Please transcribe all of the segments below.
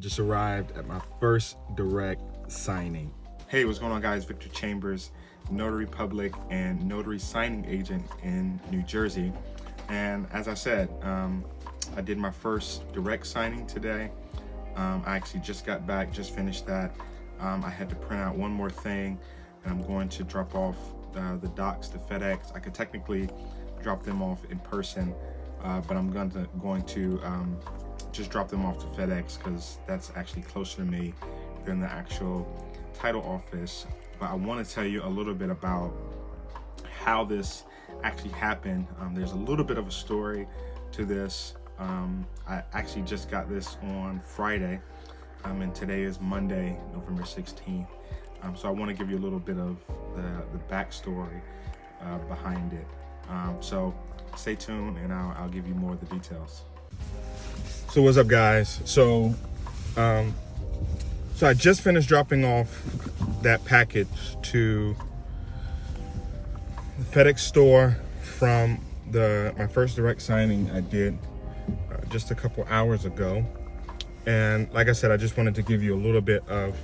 Just arrived at my first direct signing. Hey, what's going on, guys? Victor Chambers, Notary Public and Notary Signing Agent in New Jersey. And as I said, I did my first direct signing today. I actually just got back, just finished that. I had to print out one more thing, and I'm going to drop off the docs to FedEx. I could technically drop them off in person, but I'm going to just drop them off to FedEx because that's actually closer to me than the actual title office. But I want to tell you a little bit about how this actually happened. There's a little bit of a story to this. I actually just got this on Friday, and today is Monday, November 16th. So I want to give you a little bit of the backstory behind it. So stay tuned, and I'll give you more of the details. So what's up, guys? So I just finished dropping off that package to the FedEx store from my first direct signing I did just a couple hours ago. And like I said, I just wanted to give you a little bit of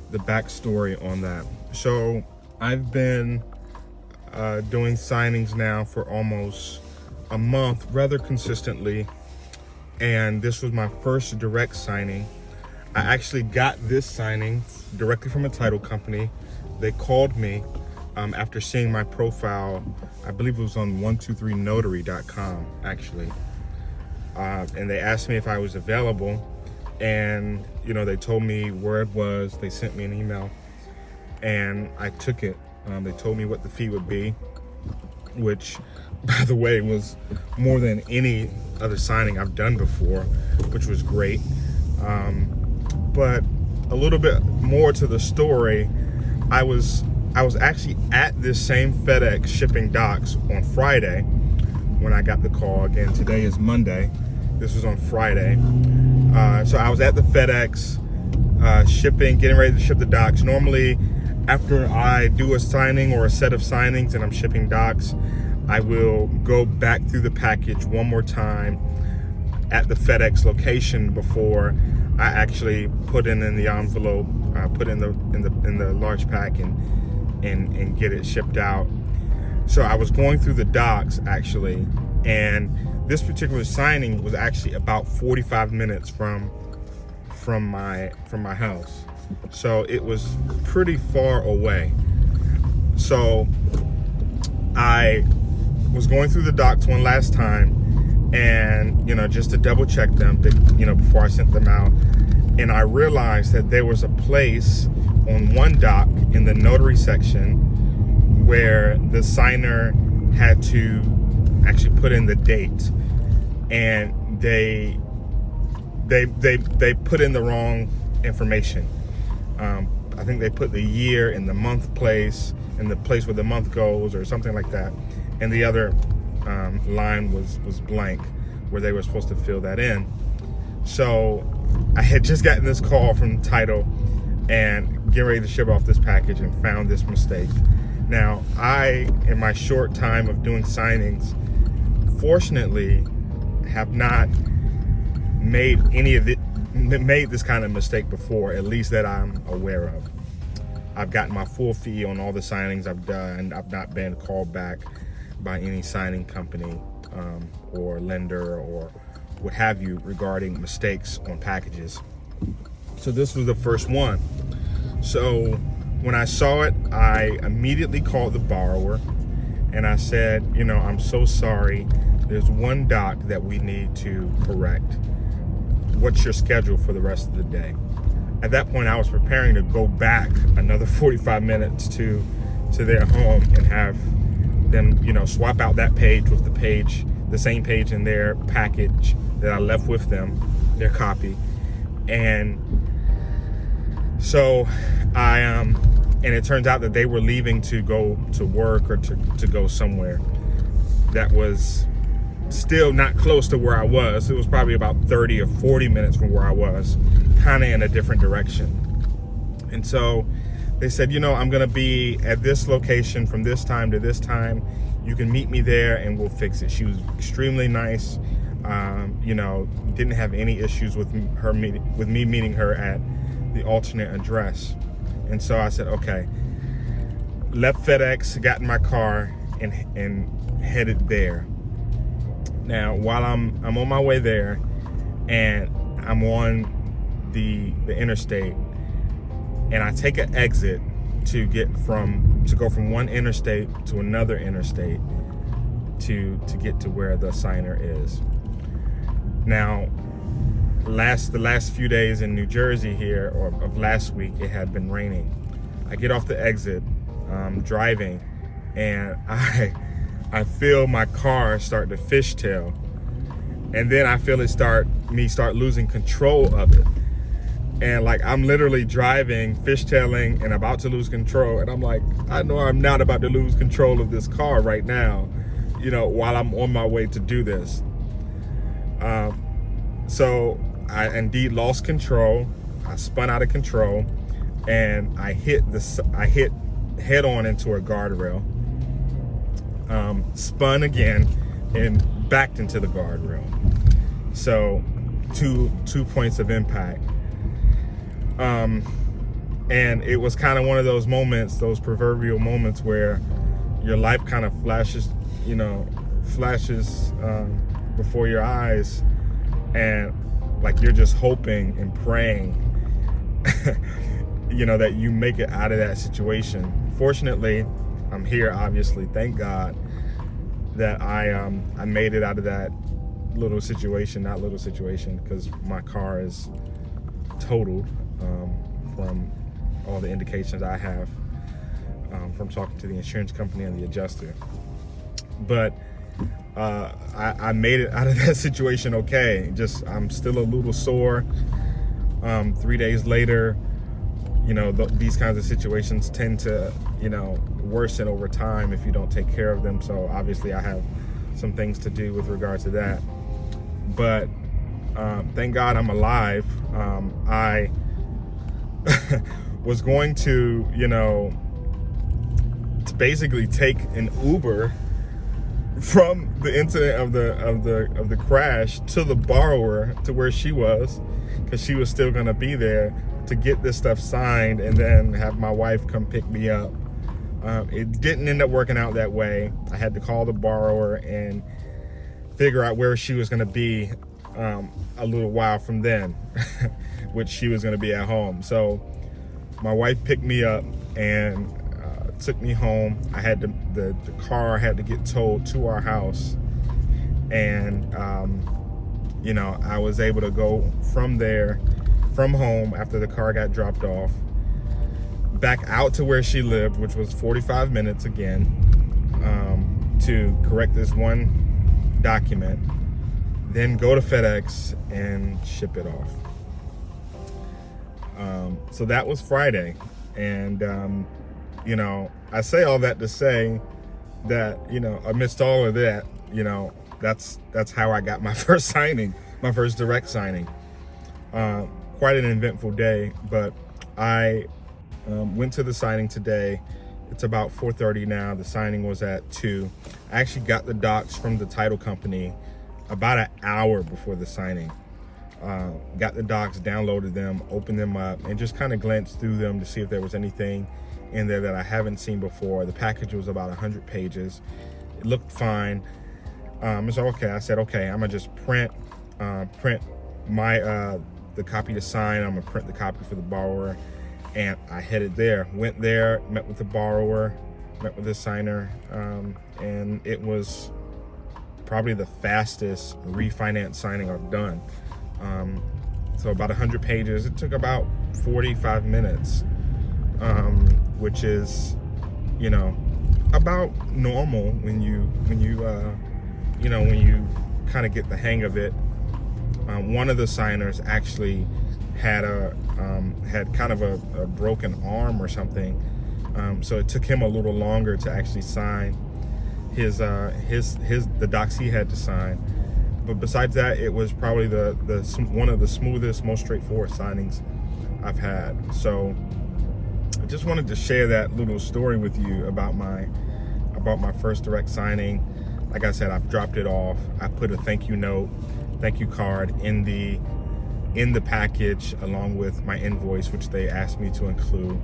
the backstory on that. So I've been doing signings now for almost a month, rather consistently. And this was my first direct signing. I actually got this signing directly from a title company. They called me after seeing my profile. I believe it was on 123notary.com actually. And they asked me if I was available. And they told me where it was. They sent me an email and I took it. They told me what the fee would be, which, by the way, was more than any other signing I've done before, which was great. But a little bit more to the story, I was actually at this same FedEx shipping docks on Friday when I got the call. Again, today is Monday. This was on Friday. So I was at the FedEx shipping, getting ready to ship the docs. Normally, after I do a signing or a set of signings and I'm shipping docs, I will go back through the package one more time at the FedEx location before I actually put it in the envelope, put in the large pack and get it shipped out. So I was going through the docs actually, and this particular signing was actually about 45 minutes from my house. So it was pretty far away. So I was going through the docs one last time, and just to double check them, before I sent them out. And I realized that there was a place on one doc in the notary section where the signer had to actually put in the date, and they put in the wrong information. I think they put the year in the month place, in the place where the month goes, or something like that. And the other line was blank, where they were supposed to fill that in. So I had just gotten this call from title and getting ready to ship off this package and found this mistake. Now, I, in my short time of doing signings, fortunately have not made this kind of mistake before, at least that I'm aware of. I've gotten my full fee on all the signings I've done. I've not been called back by any signing company or lender or what have you regarding mistakes on packages. So this was the first one. So when I saw it, I immediately called the borrower and I said, I'm so sorry. There's one doc that we need to correct. What's your schedule for the rest of the day? At that point, I was preparing to go back another 45 minutes to their home and have them, swap out that page with the same page in their package that I left with them, their copy. And so and it turns out that they were leaving to go to work or to go somewhere that was still not close to where I was. It was probably about 30 or 40 minutes from where I was, kind of in a different direction. And so they said, I'm gonna be at this location from this time to this time. You can meet me there and we'll fix it. She was extremely nice. You know, didn't have any issues with me meeting her at the alternate address. And so I said, okay, left FedEx, got in my car, and headed there. Now, while I'm on my way there, and I'm on the interstate, and I take an exit to go from one interstate to another interstate to get to where the signer is. Now, the last few days in New Jersey here, or of last week, it had been raining. I get off the exit, driving, and I feel my car start to fishtail, and then I feel it start losing control of it. And like, I'm literally driving, fishtailing, and about to lose control. And I'm like, I know I'm not about to lose control of this car right now, you know, while I'm on my way to do this. So I indeed lost control. I spun out of control, and I hit head on into a guardrail, spun again, and backed into the guardrail. So two points of impact. And it was kind of one of those moments, those proverbial moments where your life kind of flashes before your eyes, and like you're just hoping and praying, you know, that you make it out of that situation. Fortunately, I'm here, obviously. Thank God that I made it out of that little situation, because my car is totaled, from all the indications I have from talking to the insurance company and the adjuster. But I made it out of that situation okay. Just, I'm still a little sore. 3 days later, you know, these kinds of situations tend to, you know, worsen over time if you don't take care of them. So obviously I have some things to do with regard to that. But thank God I'm alive. I was going to, you know, to basically take an Uber from the incident of the crash to the borrower, to where she was, because she was still going to be there to get this stuff signed, and then have my wife come pick me up. It didn't end up working out that way. I had to call the borrower and figure out where she was going to be a little while from then, which she was going to be at home. So my wife picked me up and took me home. I had the car had to get towed to our house, and you know, I was able to go from home after the car got dropped off, back out to where she lived, which was 45 minutes again, to correct this one document, then go to FedEx and ship it off. So that was Friday. And you know, I say all that to say that, you know, amidst all of that, you know, that's how I got my first signing, my first direct signing. Quite an eventful day, but I went to the signing today. It's about 4:30 now. The signing was at 2. I actually got the docs from the title company about an hour before the signing. Got the docs, downloaded them, opened them up, and just kind of glanced through them to see if there was anything in there that I haven't seen before. The package was about 100 pages. It looked fine. So okay, I said, okay, I'm gonna just print my the copy to sign. I'm gonna print the copy for the borrower, and I headed there. Went there, met with the borrower, met with the signer, and it was probably the fastest refinance signing I've done. So about 100 pages. It took about 45 minutes, which is, you know, about normal when you kind of get the hang of it. One of the signers actually had kind of a broken arm or something, so it took him a little longer to actually sign the docs he had to sign. But besides that, it was probably one of the smoothest, most straightforward signings I've had. So I just wanted to share that little story with you about my first direct signing. like I said, I've dropped it off. I put a thank you note, thank you card in the package along with my invoice, which they asked me to include.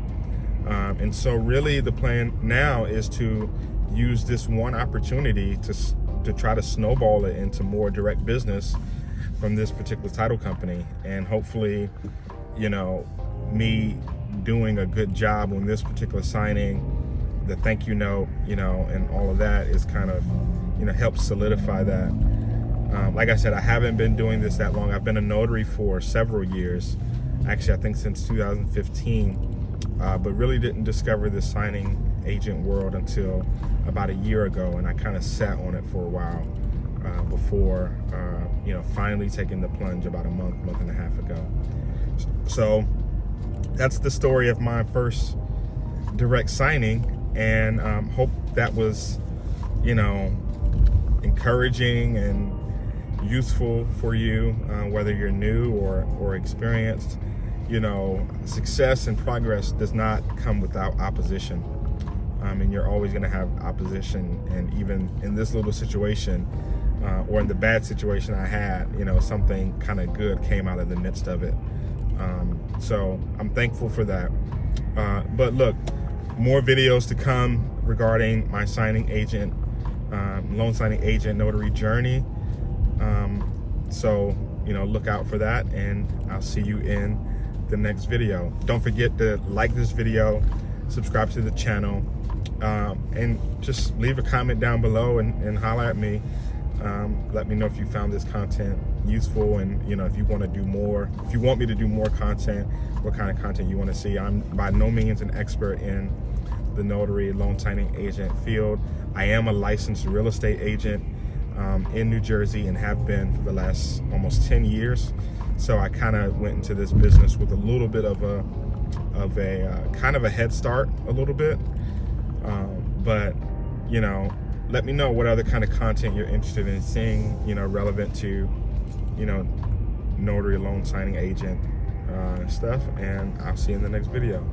And so really the plan now is to use this one opportunity to try to snowball it into more direct business from this particular title company. And hopefully, you know, me doing a good job on this particular signing, the thank you note, you know, and all of that is kind of, you know, helps solidify that. Like I said, I haven't been doing this that long. I've been a notary for several years, actually I think since 2015, but really didn't discover the signing agent world until about a year ago, and I kind of sat on it for a while before you know, finally taking the plunge about a month and a half ago. So that's the story of my first direct signing, and hope that was, you know, encouraging and useful for you, whether you're new or experienced. You know, success and progress does not come without opposition, and you're always going to have opposition. And even in this little situation, or in the bad situation I had, you know, something kind of good came out of the midst of it. So I'm thankful for that. But look, more videos to come regarding my signing agent, loan signing agent notary journey. So, you know, look out for that, and I'll see you in the next video. Don't forget to like this video, subscribe to the channel, and just leave a comment down below and holler at me. Let me know if you found this content useful, and you know, if you want to do more, if you want me to do more content, what kind of content you want to see. I'm by no means an expert in the notary loan signing agent field. I am a licensed real estate agent in New Jersey, and have been for the last almost 10 years. So I kind of went into this business with a little bit of a kind of a head start, a little bit. But you know, let me know what other kind of content you're interested in seeing, you know, relevant to, you know, notary loan signing agent stuff, and I'll see you in the next video.